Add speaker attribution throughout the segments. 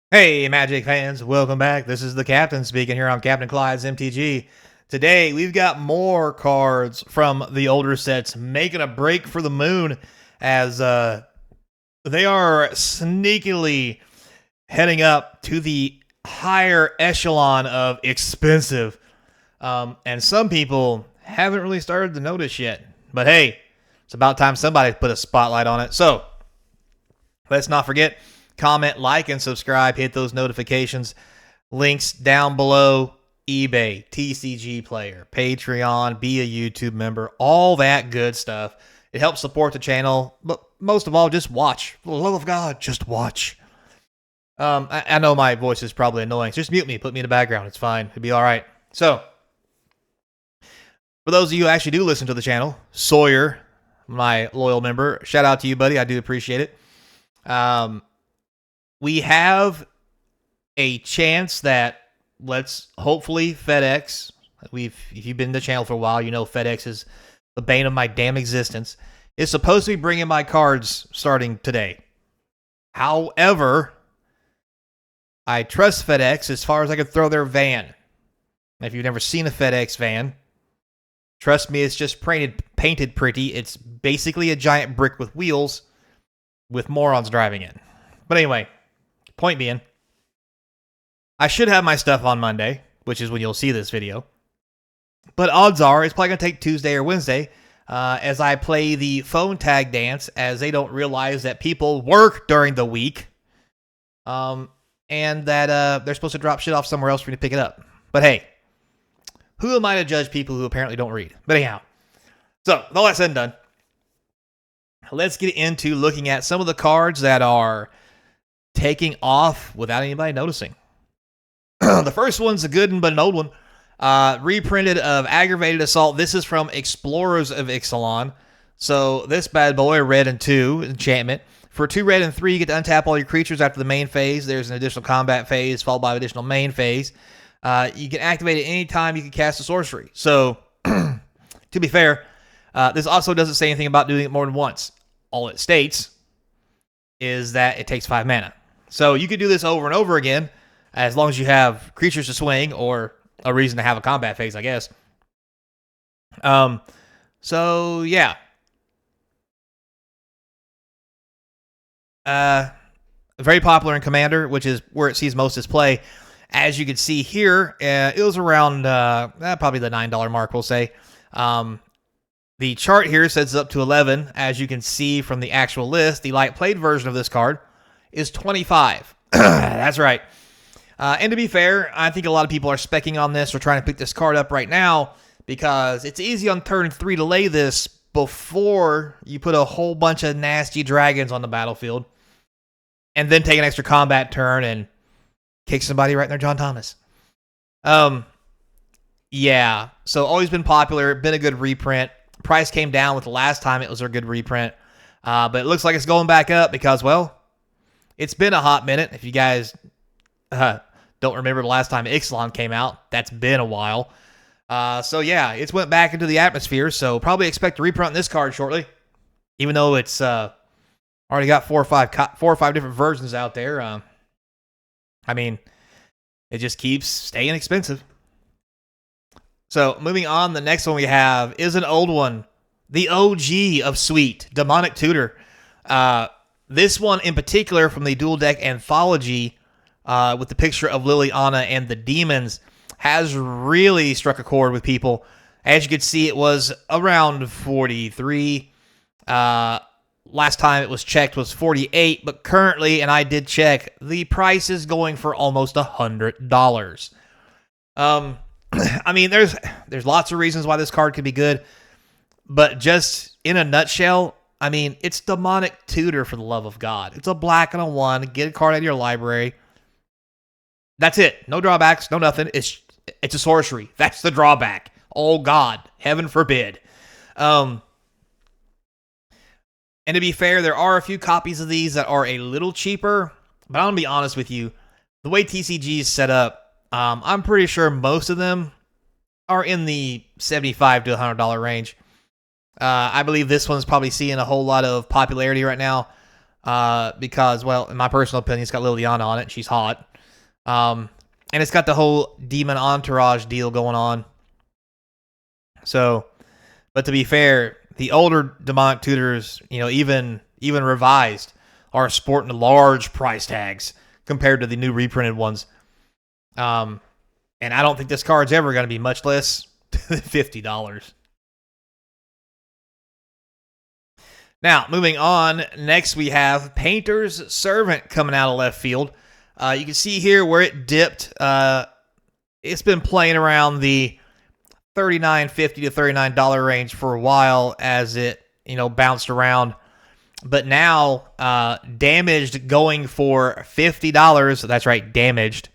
Speaker 1: Hey, Magic fans, welcome back. This is the Captain speaking here on Capnclydes MTG. Today, we've got more cards from the older sets making a break for the moon as they are sneakily heading up to the higher echelon of expensive. And some people haven't really started to notice yet. But hey, it's about time somebody put a spotlight on it. So, let's not forget, comment, like, and subscribe. Hit those notifications. Links down below. eBay, TCG Player, Patreon, be a YouTube member, all that good stuff. It helps support the channel, but most of all, just watch. For the love of God, just watch. I know my voice is probably annoying. So just mute me, put me in the background. It's fine. It'll be all right. So, for those of you who actually do listen to the channel, Sawyer, my loyal member, shout out to you, buddy. I do appreciate it. We have a chance that let's hopefully FedEx. If you've been in the channel for a while, you know FedEx is the bane of my damn existence. Is supposed to be bringing my cards starting today. However, I trust FedEx as far as I can throw their van. If you've never seen a FedEx van, trust me, it's just painted pretty. It's basically a giant brick with wheels with morons driving it. But anyway, point being, I should have my stuff on Monday, which is when you'll see this video. But odds are it's probably going to take Tuesday or Wednesday as I play the phone tag dance, as they don't realize that people work during the week and that they're supposed to drop shit off somewhere else for you to pick it up. But hey, who am I to judge people who apparently don't read? But anyhow, so with all that said and done, let's get into looking at some of the cards that are taking off without anybody noticing. The first one's a good one, but an old one. Reprinted of Aggravated Assault. This is from Explorers of Ixalan. So this bad boy, red and 2, enchantment. For 2 red and 3, you get to untap all your creatures after the main phase. There's an additional combat phase, followed by an additional main phase. You can activate it anytime you can cast a sorcery. So, to be fair, this also doesn't say anything about doing it more than once. All it states is that it takes 5 mana. So you could do this over and over again, as long as you have creatures to swing or a reason to have a combat phase, I guess. So yeah. Very popular in Commander, which is where it sees most display. As you can see here, it was around probably the $9 mark, we'll say. The chart here says up to 11. As you can see from the actual list, the light played version of this card is 25. That's right. And to be fair, I think a lot of people are specking on this or trying to pick this card up right now because it's easy on turn 3 to lay this before you put a whole bunch of nasty dragons on the battlefield and then take an extra combat turn and kick somebody right in their John Thomas. Yeah, so always been popular, been a good reprint. Price came down with the last time it was a good reprint, but it looks like it's going back up because, well, it's been a hot minute. If you guys don't remember the last time Ixalan came out, that's been a while. So yeah, it's went back into the atmosphere, so probably expect a reprint on this card shortly, even though it's already got 4 or 5 different versions out there. I mean, it just keeps staying expensive. So, moving on, the next one we have is an old one. The OG of Sweet, Demonic Tutor. This one in particular from the Dual Deck Anthology with the picture of Liliana and the demons has really struck a chord with people. As you can see, it was around 43. Last time it was checked was 48, but currently, and I did check, the price is going for almost $100. I mean, there's lots of reasons why this card could be good, but just in a nutshell, I mean, it's Demonic Tutor, for the love of God. It's a black and a 1. Get a card out of your library. That's it. No drawbacks, no nothing. It's a sorcery. That's the drawback. Oh, God. Heaven forbid. And to be fair, there are a few copies of these that are a little cheaper, but I'm going to be honest with you. The way TCG is set up, I'm pretty sure most of them are in the $75 to $100 range. I believe this one's probably seeing a whole lot of popularity right now. because, well, in my personal opinion, it's got Liliana on it. And she's hot. And it's got the whole Demon Entourage deal going on. So, but to be fair, the older demonic tutors, even revised, are sporting large price tags compared to the new reprinted ones. And I don't think this card's ever going to be much less than $50. Now, moving on, next we have Painter's Servant coming out of left field. You can see here where it dipped. It's been playing around the $39.50 to $39 range for a while as it, bounced around. But now, damaged going for $50. That's right, damaged.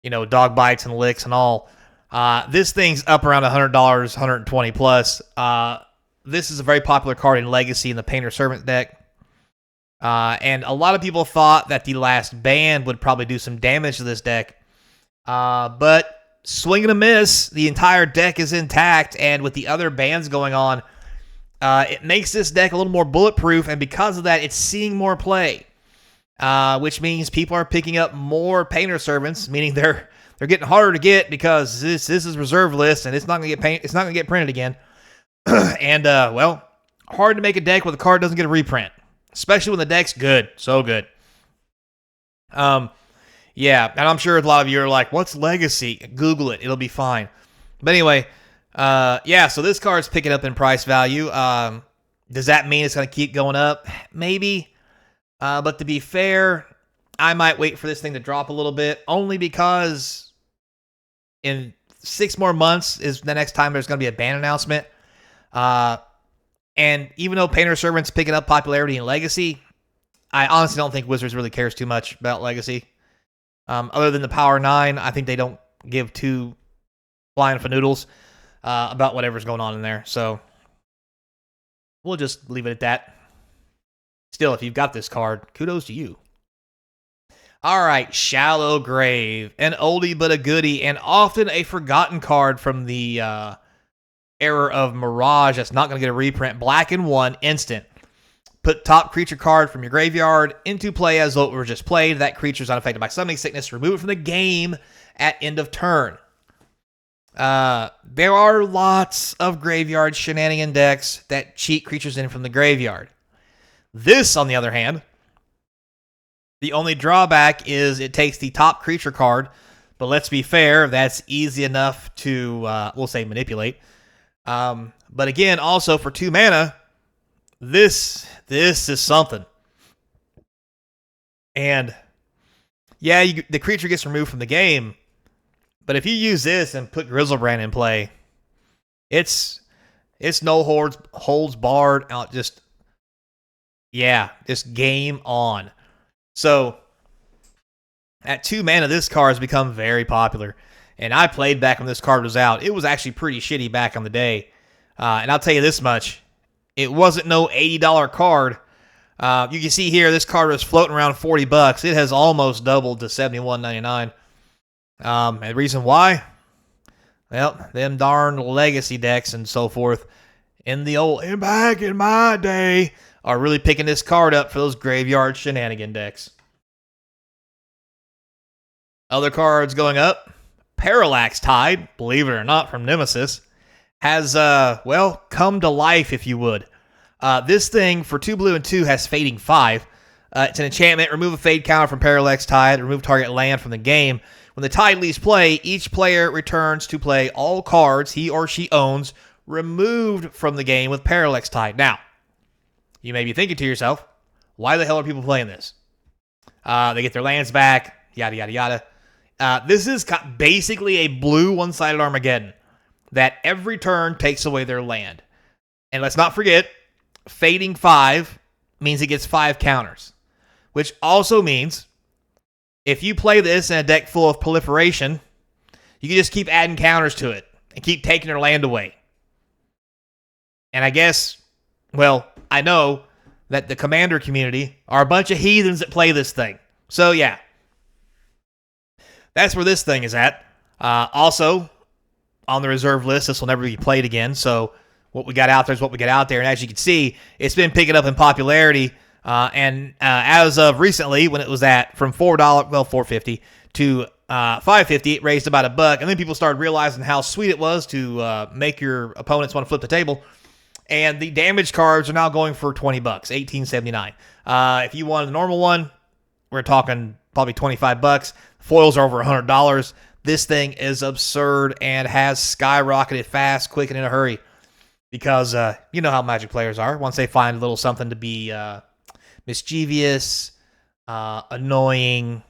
Speaker 1: Dog bites and licks and all. This thing's up around $100, $120 plus. This is a very popular card in Legacy in the Painter Servant deck. And a lot of people thought that the last ban would probably do some damage to this deck. But swing and a miss, the entire deck is intact, and with the other bans going on, it makes this deck a little more bulletproof, and because of that, it's seeing more play, which means people are picking up more Painter Servants, meaning they're getting harder to get because this is reserve list, and it's not going to get printed again. And well, hard to make a deck where the card doesn't get a reprint, especially when the deck's good, so good. Yeah, and I'm sure a lot of you are like, what's Legacy? Google it. It'll be fine. But anyway, yeah, so this card's picking up in price value. Does that mean it's going to keep going up? Maybe. But to be fair, I might wait for this thing to drop a little bit, only because in 6 more months is the next time there's going to be a ban announcement. And even though Painter Servant's picking up popularity in Legacy, I honestly don't think Wizards really cares too much about Legacy. Other than the Power 9, I think they don't give two flying fanoodles about whatever's going on in there. So we'll just leave it at that. Still, if you've got this card, kudos to you. All right, Shallow Grave, an oldie but a goodie, and often a forgotten card from the era of Mirage that's not going to get a reprint. Black and 1, instant. Put top creature card from your graveyard into play as though it were just played. That creature is unaffected by summoning sickness. Remove it from the game at end of turn. There are lots of graveyard shenanigan decks that cheat creatures in from the graveyard. This, on the other hand, the only drawback is it takes the top creature card, but let's be fair, that's easy enough to, we'll say, manipulate. But again, also for 2 mana, this is something. And yeah, the creature gets removed from the game, but if you use this and put Grizzlebrand in play, it's no holds barred. Just game on. So at 2 mana, this card has become very popular. And I played back when this card was out. It was actually pretty shitty back in the day. And I'll tell you this much. It wasn't no $80 card. You can see here, this card was floating around $40. It has almost doubled to $71.99. And the reason why? Well, them darn Legacy decks and so forth back in my day are really picking this card up for those graveyard shenanigan decks. Other cards going up. Parallax Tide, believe it or not, from Nemesis, has, come to life, if you would. This thing, for 2 blue and 2, has Fading 5. It's an enchantment. Remove a fade counter from Parallax Tide. Remove target land from the game. When the Tide leaves play, each player returns to play all cards he or she owns removed from the game with Parallax Tide. Now, you may be thinking to yourself, why the hell are people playing this? They get their lands back, yada, yada, yada. This is basically a blue one-sided Armageddon that every turn takes away their land. And let's not forget, Fading 5 means it gets 5 counters, which also means if you play this in a deck full of proliferation, you can just keep adding counters to it and keep taking their land away. And I guess, I know that the Commander community are a bunch of heathens that play this thing. So, yeah. That's where this thing is at. Also, on the reserve list, this will never be played again. So what we got out there is what we got out there. And as you can see, it's been picking up in popularity And as of recently, when it was at from $4.50 to $5.50, it raised about $1, and then people started realizing how sweet it was to make your opponents want to flip the table. And the damage cards are now going for $20, $18.79. If you want a normal one, we're talking probably $25. Foils are over $100. This thing is absurd and has skyrocketed fast, quick, and in a hurry. Because you know how Magic players are. Once they find a little something to be mischievous, annoying,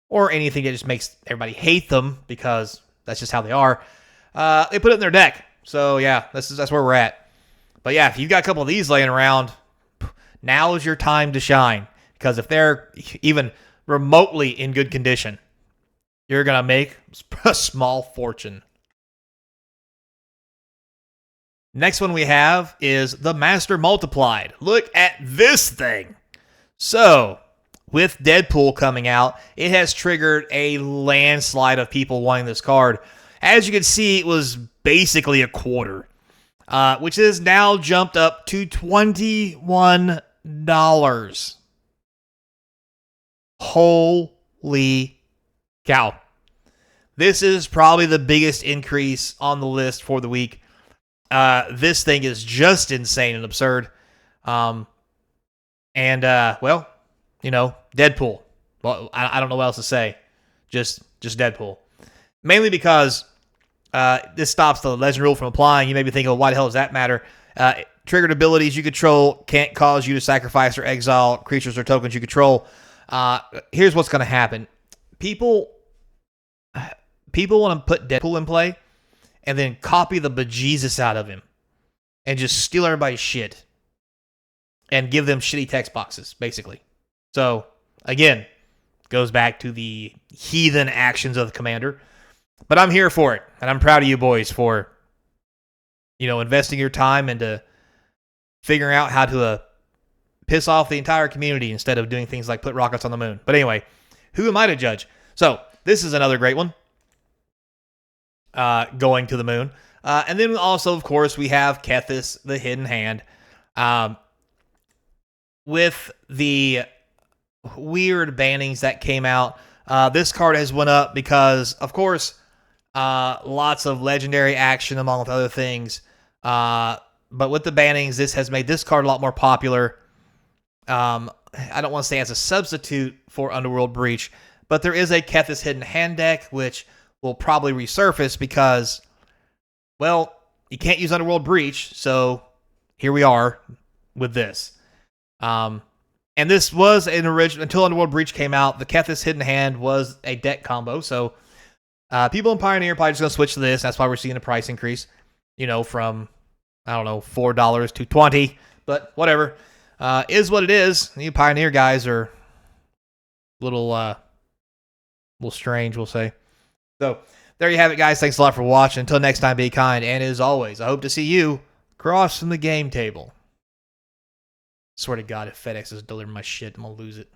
Speaker 1: or anything that just makes everybody hate them, because that's just how they are, they put it in their deck. So yeah, that's where we're at. But yeah, if you've got a couple of these laying around, now is your time to shine. Because if they're even remotely in good condition, you're going to make a small fortune. Next one we have is the Master Multiplied. Look at this thing. So, with Deadpool coming out, it has triggered a landslide of people wanting this card. As you can see, it was basically a quarter, which is now jumped up to $21. Holy cow. This is probably the biggest increase on the list for the week. This thing is just insane and absurd. Well, you know, Deadpool. Well, I don't know what else to say. Just Deadpool. Mainly because this stops the legend rule from applying. You may be thinking, well, why the hell does that matter? Triggered abilities you control can't cause you to sacrifice or exile creatures or tokens you control. Here's what's going to happen. People want to put Deadpool in play and then copy the bejesus out of him and just steal everybody's shit and give them shitty text boxes, basically. So, again, goes back to the heathen actions of the commander. But I'm here for it, and I'm proud of you boys for, you know, investing your time into figuring out how to piss off the entire community instead of doing things like put rockets on the moon. But anyway, who am I to judge? So, this is another great one. Going to the moon. And then also, of course, we have Kethis, the Hidden Hand. With the weird bannings that came out, this card has went up because, of course, lots of legendary action among other things. But with the bannings, this has made this card a lot more popular. I don't want to say as a substitute for Underworld Breach, but there is a Kethis Hidden Hand deck, which will probably resurface because, well, you can't use Underworld Breach, so here we are with this. And this was an original, until Underworld Breach came out, the Kethis Hidden Hand was a deck combo, so people in Pioneer are probably just going to switch to this. That's why we're seeing a price increase, you know, from, I don't know, $4 to $20, but whatever. Is what it is. You Pioneer guys are a little strange, we'll say. So, there you have it, guys. Thanks a lot for watching. Until next time, be kind. And as always, I hope to see you crossing the game table. Swear to God, if FedEx is delivering my shit, I'm going to lose it.